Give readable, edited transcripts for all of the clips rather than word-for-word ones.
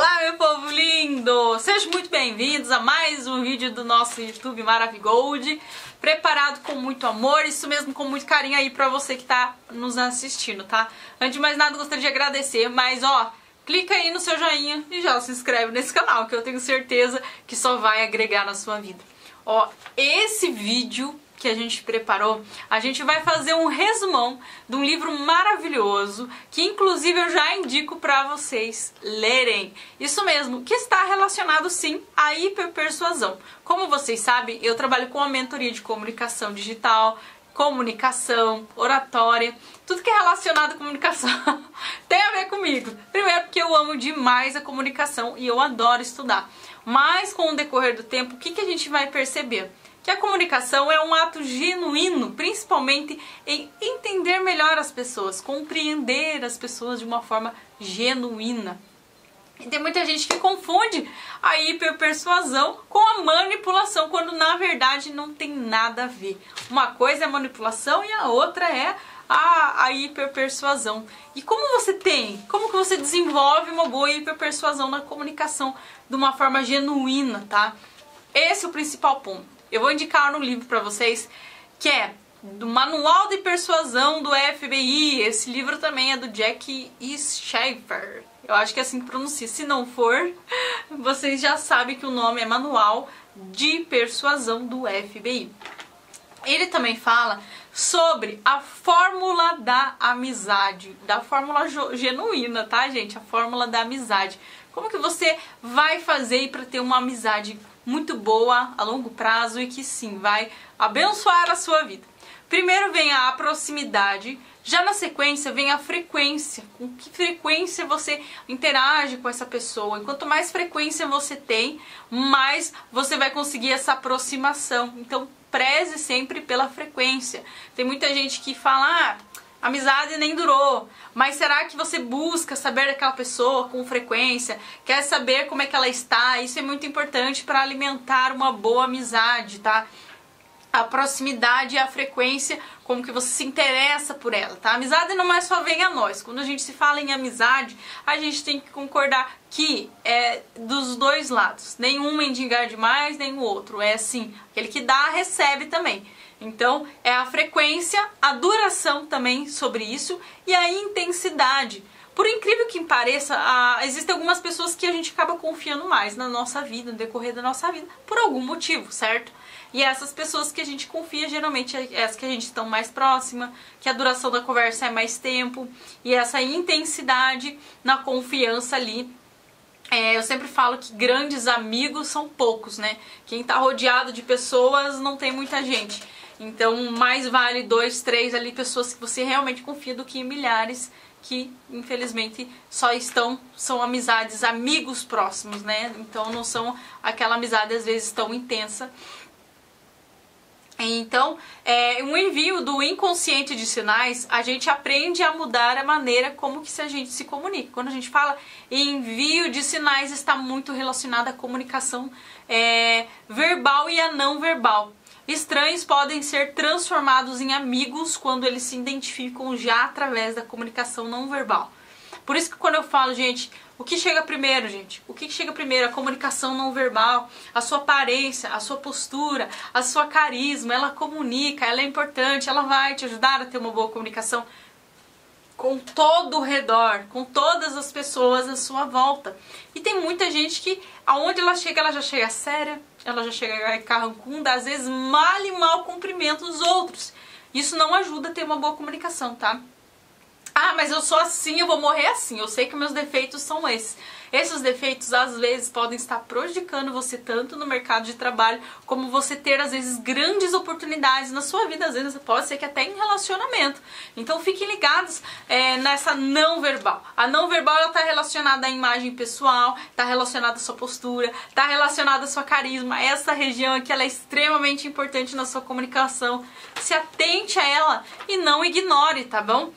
Olá, meu povo lindo! Sejam muito bem-vindos a mais um vídeo do nosso YouTube Maravigold, preparado com muito amor, isso mesmo, com muito carinho aí pra você que tá nos assistindo, tá? Antes de mais nada, gostaria de agradecer, mas ó, clica aí no seu joinha e já se inscreve nesse canal, que eu tenho certeza que só vai agregar na sua vida. Ó, esse vídeo que a gente preparou, a gente vai fazer um resumão de um livro maravilhoso, que inclusive eu já indico para vocês lerem. Isso mesmo, que está relacionado sim à hiperpersuasão. Como vocês sabem, eu trabalho com a mentoria de comunicação digital, comunicação, oratória, tudo que é relacionado à comunicação tem a ver comigo. Primeiro porque eu amo demais a comunicação e eu adoro estudar. Mas com o decorrer do tempo, o que a gente vai perceber? Que a comunicação é um ato genuíno, principalmente em entender melhor as pessoas, compreender as pessoas de uma forma genuína. E tem muita gente que confunde a hiperpersuasão com a manipulação, quando na verdade não tem nada a ver. Uma coisa é a manipulação e a outra é a hiperpersuasão. E como que você desenvolve uma boa hiperpersuasão na comunicação de uma forma genuína, tá? Esse é o principal ponto. Eu vou indicar no livro para vocês, que é do Manual de Persuasão do FBI. Esse livro também é do Jack Shaffer. Eu acho que é assim que pronuncia. Se não for, vocês já sabem que o nome é Manual de Persuasão do FBI. Ele também fala sobre a fórmula da amizade, da fórmula genuína, tá, gente? A fórmula da amizade. Como que você vai fazer para ter uma amizade muito boa a longo prazo e que sim, vai abençoar a sua vida? Primeiro vem a proximidade, já na sequência vem a frequência. Com que frequência você interage com essa pessoa? E quanto mais frequência você tem, mais você vai conseguir essa aproximação. Então preze sempre pela frequência. Tem muita gente que fala, a amizade nem durou, mas será que você busca saber daquela pessoa com frequência? Quer saber como é que ela está? Isso é muito importante para alimentar uma boa amizade, tá? A proximidade e a frequência, como que você se interessa por ela, tá? A amizade não é só vem a nós. Quando a gente se fala em amizade, a gente tem que concordar que é dos dois lados. Nenhum mendigar demais, nem o outro. É assim, aquele que dá, recebe também. Então, é a frequência, a duração também sobre isso e a intensidade. Por incrível que pareça, existem algumas pessoas que a gente acaba confiando mais na nossa vida, no decorrer da nossa vida, por algum motivo, certo? E essas pessoas que a gente confia, geralmente, é as que a gente está mais próxima, que a duração da conversa é mais tempo, e essa intensidade na confiança ali. Eu sempre falo que grandes amigos são poucos, né? Quem está rodeado de pessoas não tem muita gente. Então, mais vale 2, 3 ali pessoas que você realmente confia do que milhares que, infelizmente, são amizades, amigos próximos, né? Então, não são aquela amizade, às vezes, tão intensa. Então, um envio do inconsciente de sinais, a gente aprende a mudar a maneira como que a gente se comunica. Quando a gente fala em envio de sinais, está muito relacionado à comunicação verbal e a não verbal. Estranhos podem ser transformados em amigos quando eles se identificam já através da comunicação não verbal. Por isso que quando eu falo, gente, o que chega primeiro, gente? O que chega primeiro? A comunicação não verbal, a sua aparência, a sua postura, a sua carisma, ela comunica, ela é importante, ela vai te ajudar a ter uma boa comunicação com todo o redor, com todas as pessoas à sua volta. E tem muita gente que, aonde ela já chega séria, ela já chega carrancunda, às vezes mal e mal cumprimenta os outros. Isso não ajuda a ter uma boa comunicação, tá? Mas eu sou assim, eu vou morrer assim. Eu sei que meus defeitos são esses. Esses defeitos, às vezes, podem estar prejudicando você tanto no mercado de trabalho, como você ter, às vezes, grandes oportunidades na sua vida. Às vezes, pode ser que até em relacionamento. Então, fiquem ligados nessa não verbal. A não verbal, ela está relacionada à imagem pessoal, está relacionada à sua postura, está relacionada à sua carisma. Essa região aqui, ela é extremamente importante na sua comunicação. Se atente a ela e não ignore, tá bom?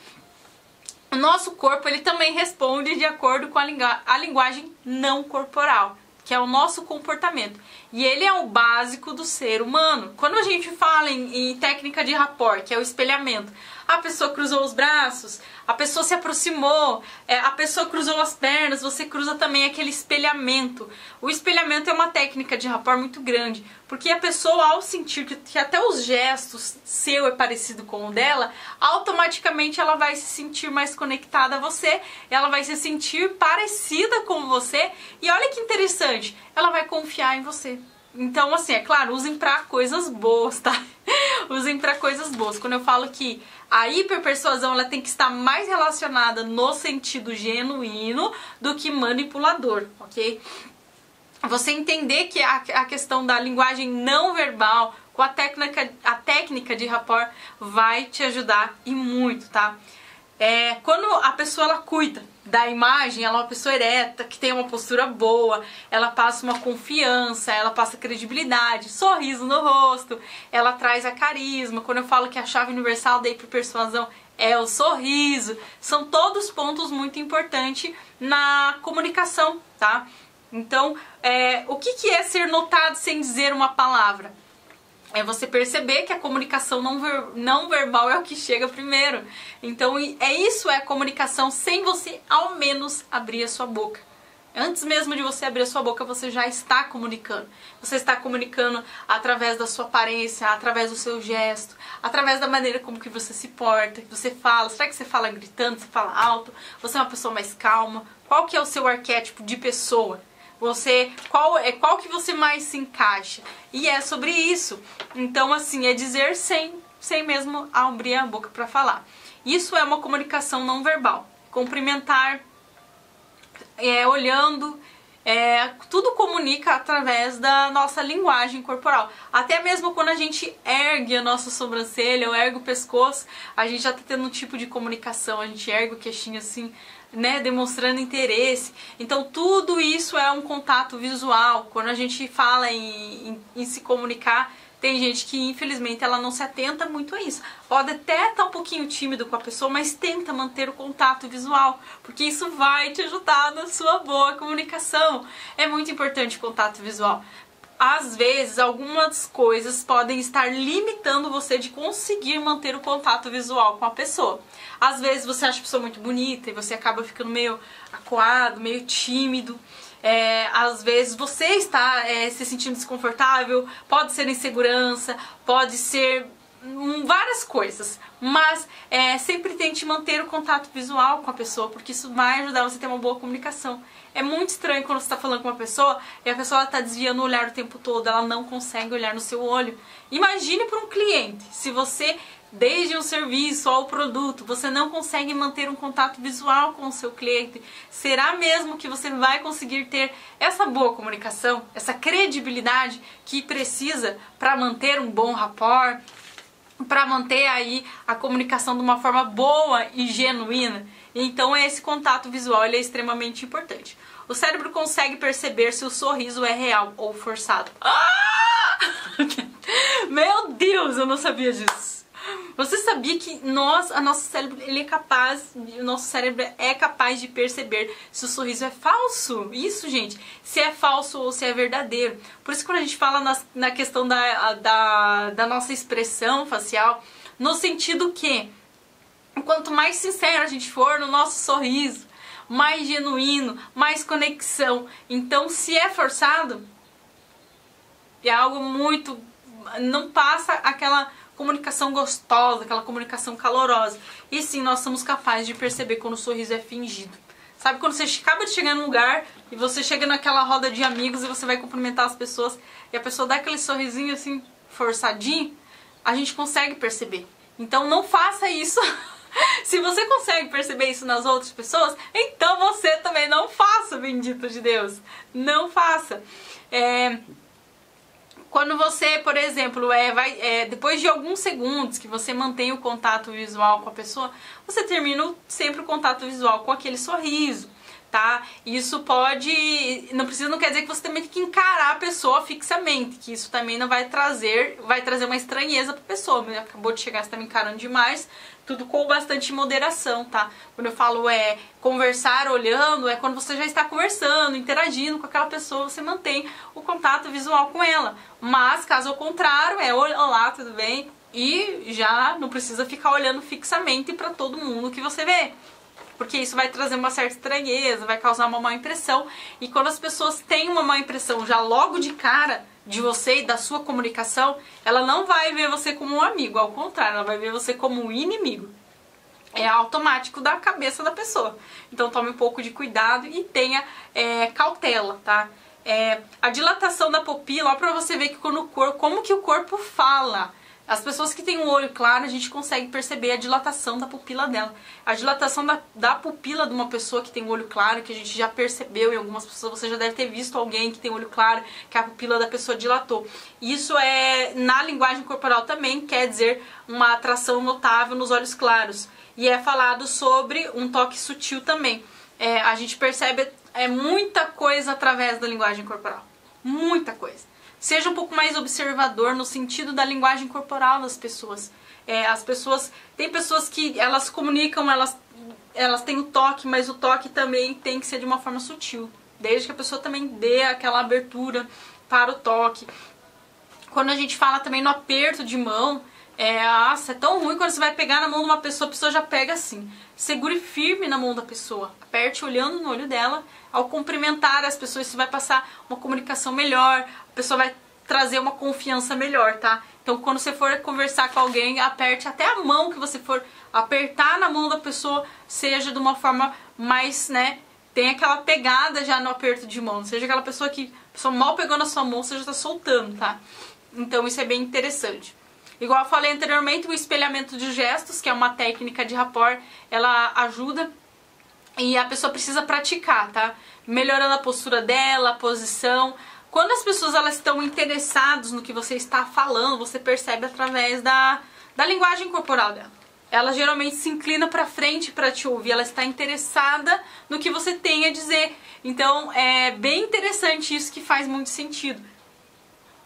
O nosso corpo, ele também responde de acordo com a linguagem não corporal, que é o nosso comportamento. E ele é o básico do ser humano. Quando a gente fala em técnica de rapport, que é o espelhamento, A pessoa cruzou os braços, a pessoa se aproximou, a pessoa cruzou as pernas, você cruza também aquele espelhamento. O espelhamento é uma técnica de rapport muito grande, porque a pessoa, ao sentir que até os gestos seu é parecido com o dela, automaticamente ela vai se sentir mais conectada a você, ela vai se sentir parecida com você, e olha que interessante, ela vai confiar em você. Então, assim, é claro, usem pra coisas boas, tá? Usem pra coisas boas. Quando eu falo que a hiperpersuasão, ela tem que estar mais relacionada no sentido genuíno do que manipulador, ok? Você entender que a questão da linguagem não verbal com a técnica de rapport vai te ajudar e muito, tá? Quando a pessoa ela cuida da imagem, ela é uma pessoa ereta, que tem uma postura boa, ela passa uma confiança, ela passa credibilidade, sorriso no rosto, ela traz a carisma. Quando eu falo que a chave universal da hiperpersuasão é o sorriso, são todos pontos muito importantes na comunicação, tá? Então, o que é ser notado sem dizer uma palavra? É você perceber que a comunicação não verbal é o que chega primeiro. Então, isso é a comunicação sem você, ao menos, abrir a sua boca. Antes mesmo de você abrir a sua boca, você já está comunicando. Você está comunicando através da sua aparência, através do seu gesto, através da maneira como que você se porta, que você fala. Será que você fala gritando, você fala alto? Você é uma pessoa mais calma? Qual que é o seu arquétipo de pessoa? Qual que você mais se encaixa? E é sobre isso. Então, assim, é dizer sem mesmo abrir a boca para falar. Isso é uma comunicação não verbal. Cumprimentar, olhando, tudo comunica através da nossa linguagem corporal. Até mesmo quando a gente ergue a nossa sobrancelha ou ergue o pescoço, a gente já está tendo um tipo de comunicação. A gente ergue o queixinho assim, né, demonstrando interesse. Então tudo isso é um contato visual. Quando a gente fala em se comunicar, tem gente que infelizmente ela não se atenta muito a isso. Pode até estar um pouquinho tímido com a pessoa, mas tenta manter o contato visual, porque isso vai te ajudar na sua boa comunicação. É muito importante o contato visual. Às vezes, algumas coisas podem estar limitando você de conseguir manter o contato visual com a pessoa. Às vezes você acha a pessoa muito bonita e você acaba ficando meio acuado, meio tímido. Às vezes você está se sentindo desconfortável, pode ser insegurança, pode ser várias coisas. Mas sempre tente manter o contato visual com a pessoa, porque isso vai ajudar você a ter uma boa comunicação. É muito estranho quando você está falando com uma pessoa e a pessoa está desviando o olhar o tempo todo, ela não consegue olhar no seu olho. Imagine para um cliente, se você, desde um serviço ao produto, você não consegue manter um contato visual com o seu cliente, será mesmo que você vai conseguir ter essa boa comunicação, essa credibilidade que precisa para manter um bom rapport, para manter aí a comunicação de uma forma boa e genuína? Então esse contato visual ele é extremamente importante. O cérebro consegue perceber se o sorriso é real ou forçado. Ah! Meu Deus, eu não sabia disso. Você sabia que o nosso cérebro é capaz de perceber se o sorriso é falso? Isso, gente, se é falso ou se é verdadeiro. Por isso, quando a gente fala na questão da nossa expressão facial, no sentido que quanto mais sincero a gente for no nosso sorriso, mais genuíno, mais conexão. Então, se é forçado, é algo muito... não passa aquela comunicação gostosa, aquela comunicação calorosa. E sim, nós somos capazes de perceber quando o sorriso é fingido. Sabe quando você acaba de chegar num lugar e você chega naquela roda de amigos e você vai cumprimentar as pessoas e a pessoa dá aquele sorrisinho assim, forçadinho? A gente consegue perceber. Então não faça isso. Se você consegue perceber isso nas outras pessoas, então você também não faça, bendito de Deus. Não faça. Quando você, por exemplo, depois de alguns segundos que você mantém o contato visual com a pessoa, você termina sempre o contato visual com aquele sorriso, tá? Isso não quer dizer que você também tem que encarar a pessoa fixamente, que isso também não vai trazer uma estranheza pra pessoa. Acabou de chegar, você tá me encarando demais, tudo com bastante moderação, tá? Quando eu falo conversar olhando, é quando você já está conversando, interagindo com aquela pessoa, você mantém o contato visual com ela. Mas, caso ao contrário, olá, tudo bem? E já não precisa ficar olhando fixamente para todo mundo que você vê, porque isso vai trazer uma certa estranheza, vai causar uma má impressão. E quando as pessoas têm uma má impressão já logo de cara de você e da sua comunicação, ela não vai ver você como um amigo, ao contrário, ela vai ver você como um inimigo. É automático da cabeça da pessoa. Então tome um pouco de cuidado e tenha cautela, tá? A dilatação da pupila, ó, pra você ver que como que o corpo fala. As pessoas que têm um olho claro, a gente consegue perceber a dilatação da pupila dela. A dilatação da pupila de uma pessoa que tem um olho claro, que a gente já percebeu em algumas pessoas, você já deve ter visto alguém que tem olho claro, que a pupila da pessoa dilatou. Isso na linguagem corporal também quer dizer uma atração notável nos olhos claros. E é falado sobre um toque sutil também. A gente percebe muita coisa através da linguagem corporal. Muita coisa. Seja um pouco mais observador no sentido da linguagem corporal das pessoas. Tem pessoas que elas comunicam, elas têm o toque, mas o toque também tem que ser de uma forma sutil. Desde que a pessoa também dê aquela abertura para o toque. Quando a gente fala também no aperto de mão, nossa, é tão ruim quando você vai pegar na mão de uma pessoa, a pessoa já pega assim. Segure firme na mão da pessoa, aperte olhando no olho dela. Ao cumprimentar as pessoas, isso vai passar uma comunicação melhor, a pessoa vai trazer uma confiança melhor, tá? Então quando você for conversar com alguém, aperte até a mão que você for apertar na mão da pessoa, seja de uma forma mais, tem aquela pegada já no aperto de mão, seja aquela pessoa que a pessoa mal pegou na sua mão, você já tá soltando, tá? Então isso é bem interessante. Igual eu falei anteriormente, o espelhamento de gestos, que é uma técnica de rapport, ela ajuda e a pessoa precisa praticar, tá? Melhorando a postura dela, a posição. Quando as pessoas elas estão interessadas no que você está falando, você percebe através da linguagem corporal dela. Ela geralmente se inclina para frente para te ouvir, ela está interessada no que você tem a dizer. Então é bem interessante isso, que faz muito sentido.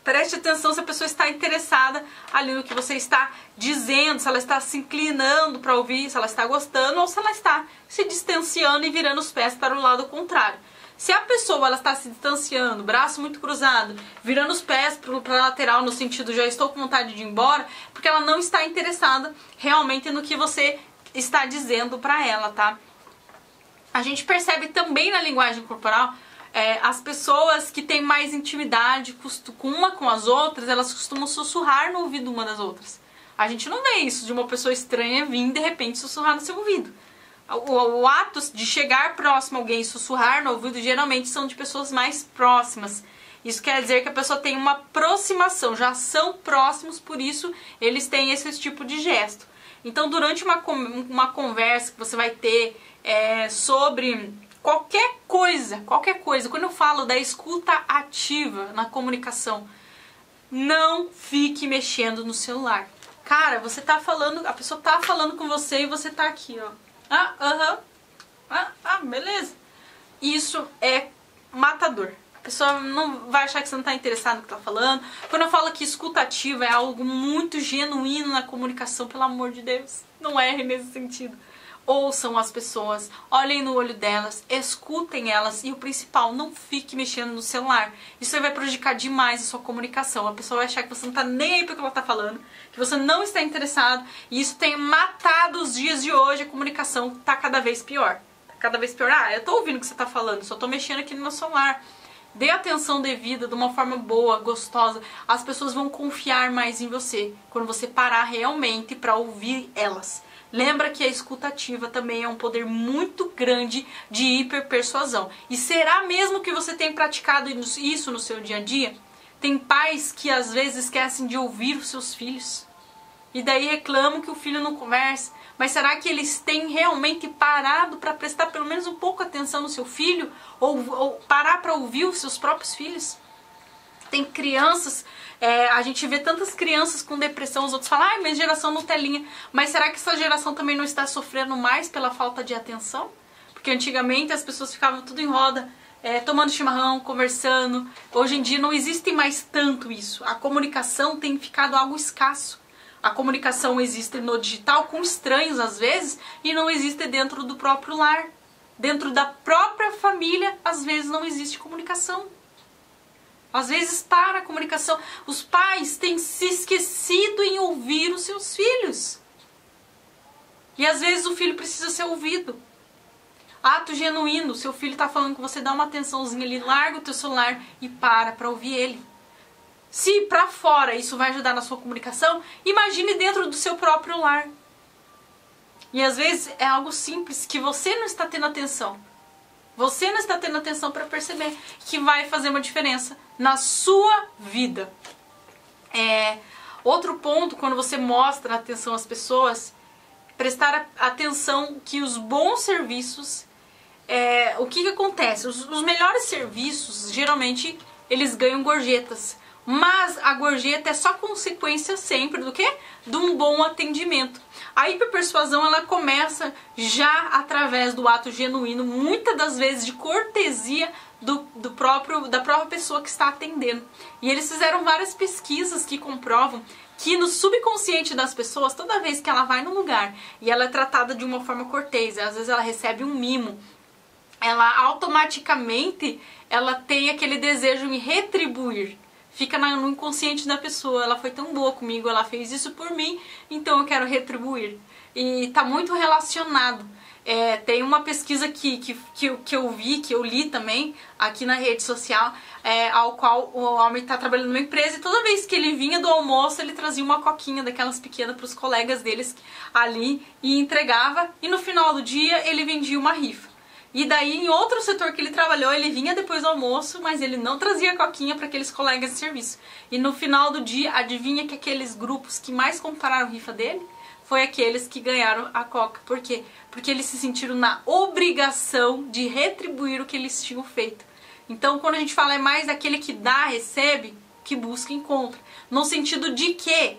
Preste atenção se a pessoa está interessada ali no que você está dizendo, se ela está se inclinando para ouvir, se ela está gostando ou se ela está se distanciando e virando os pés para o lado contrário. Se a pessoa ela está se distanciando, braço muito cruzado, virando os pés para a lateral no sentido já estou com vontade de ir embora, porque ela não está interessada realmente no que você está dizendo para ela, tá? A gente percebe também na linguagem corporal as pessoas que têm mais intimidade uma com as outras, elas costumam sussurrar no ouvido uma das outras. A gente não vê isso de uma pessoa estranha vir de repente sussurrar no seu ouvido. O ato de chegar próximo a alguém e sussurrar no ouvido geralmente são de pessoas mais próximas. Isso quer dizer que a pessoa tem uma aproximação, já são próximos, por isso eles têm esse tipo de gesto. Então durante uma conversa que você vai ter sobre qualquer coisa, quando eu falo da escuta ativa na comunicação, não fique mexendo no celular. Cara, você tá falando, a pessoa tá falando com você e você tá aqui, ó. Beleza. Isso é matador. A pessoa não vai achar que você não tá interessado no que tá falando. Quando eu falo que escuta ativa é algo muito genuíno na comunicação, pelo amor de Deus, não erre nesse sentido. Ouçam as pessoas, olhem no olho delas, escutem elas e o principal, não fique mexendo no celular. Isso vai prejudicar demais a sua comunicação. A pessoa vai achar que você não tá nem aí pro que ela tá falando, que você não está interessado, e isso tem matado os dias de hoje. A comunicação tá cada vez pior. Tá cada vez pior. Eu tô ouvindo o que você tá falando, só tô mexendo aqui no meu celular. Dê atenção devida, de uma forma boa, gostosa. As pessoas vão confiar mais em você quando você parar realmente para ouvir elas. Lembra que a escuta ativa também é um poder muito grande de hiperpersuasão. E será mesmo que você tem praticado isso no seu dia a dia? Tem pais que às vezes esquecem de ouvir os seus filhos. E daí reclamam que o filho não conversa. Mas será que eles têm realmente parado para prestar pelo menos um pouco atenção no seu filho? Ou parar para ouvir os seus próprios filhos? Tem crianças, a gente vê tantas crianças com depressão, os outros falam, minha geração Nutelinha. Mas será que essa geração também não está sofrendo mais pela falta de atenção? Porque antigamente as pessoas ficavam tudo em roda, tomando chimarrão, conversando. Hoje em dia não existe mais tanto isso. A comunicação tem ficado algo escasso. A comunicação existe no digital com estranhos às vezes e não existe dentro do próprio lar. Dentro da própria família, às vezes não existe comunicação. Às vezes para a comunicação. Os pais têm se esquecido em ouvir os seus filhos. E às vezes o filho precisa ser ouvido. Ato genuíno, seu filho está falando com você, dá uma atençãozinha ali, larga o teu celular e para ouvir ele. Se para fora isso vai ajudar na sua comunicação, imagine dentro do seu próprio lar. E às vezes é algo simples que você não está tendo atenção. Você não está tendo atenção para perceber que vai fazer uma diferença na sua vida. Outro ponto, quando você mostra atenção às pessoas, prestar atenção que os bons serviços, o que acontece? Os melhores serviços, geralmente, eles ganham gorjetas. Mas a gorjeta é só consequência sempre do quê? De um bom atendimento. A hiperpersuasão, ela começa já através do ato genuíno, muitas das vezes de cortesia da própria pessoa que está atendendo. E eles fizeram várias pesquisas que comprovam que no subconsciente das pessoas, toda vez que ela vai num lugar e ela é tratada de uma forma cortês, às vezes ela recebe um mimo, ela automaticamente ela tem aquele desejo em retribuir. Fica no inconsciente da pessoa, ela foi tão boa comigo, ela fez isso por mim, então eu quero retribuir. E está muito relacionado. Tem uma pesquisa que eu li também, aqui na rede social, ao qual o homem está trabalhando numa empresa e toda vez que ele vinha do almoço, ele trazia uma coquinha daquelas pequenas para os colegas deles ali e entregava, e no final do dia ele vendia uma rifa. E daí, em outro setor que ele trabalhou, ele vinha depois do almoço, mas ele não trazia coquinha para aqueles colegas de serviço. E no final do dia, adivinha que aqueles grupos que mais compraram rifa dele foi aqueles que ganharam a coca. Por quê? Porque eles se sentiram na obrigação de retribuir o que eles tinham feito. Então, quando a gente fala é mais aquele que dá, recebe, que busca, encontra. No sentido de que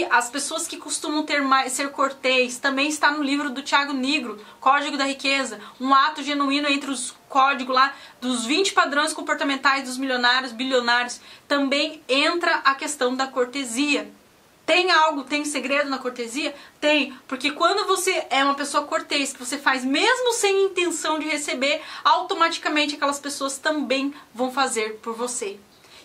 as pessoas que costumam ser cortês, também está no livro do Thiago Nigro, Código da Riqueza, um ato genuíno entre os códigos lá dos 20 padrões comportamentais dos milionários, bilionários, também entra a questão da cortesia. Tem segredo na cortesia? Tem, porque quando você é uma pessoa cortês, que você faz mesmo sem intenção de receber, automaticamente aquelas pessoas também vão fazer por você.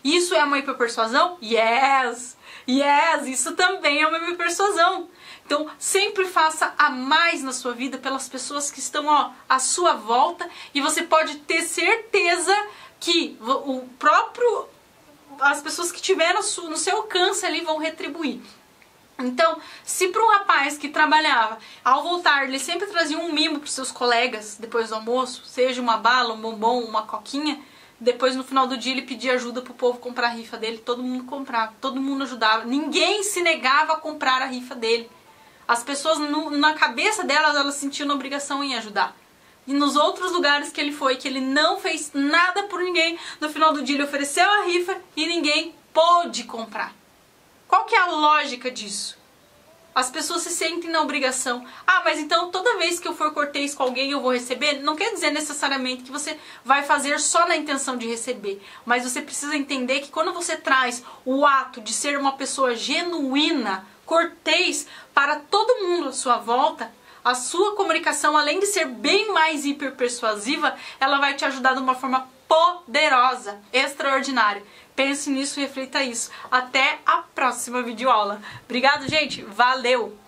Isso é uma hiperpersuasão? Yes! Yes! Isso também é uma hiperpersuasão. Então, sempre faça a mais na sua vida pelas pessoas que estão à sua volta e você pode ter certeza que as pessoas que tiveram no seu alcance ali vão retribuir. Então, se para um rapaz que trabalhava, ao voltar, ele sempre trazia um mimo para os seus colegas depois do almoço, seja uma bala, um bombom, uma coquinha, depois no final do dia ele pedia ajuda pro povo comprar a rifa dele, todo mundo comprava, todo mundo ajudava, ninguém se negava a comprar a rifa dele. As pessoas, na cabeça delas, elas sentiam a obrigação em ajudar. E nos outros lugares que ele foi, que ele não fez nada por ninguém, no final do dia ele ofereceu a rifa e ninguém pôde comprar. Qual que é a lógica disso? As pessoas se sentem na obrigação. Ah, mas então toda vez que eu for cortês com alguém eu vou receber? Não quer dizer necessariamente que você vai fazer só na intenção de receber. Mas você precisa entender que quando você traz o ato de ser uma pessoa genuína, cortês para todo mundo à sua volta, a sua comunicação, além de ser bem mais hiperpersuasiva, ela vai te ajudar de uma forma poderosa, extraordinária. Pense nisso e reflita isso. Até a próxima videoaula. Obrigado, gente. Valeu!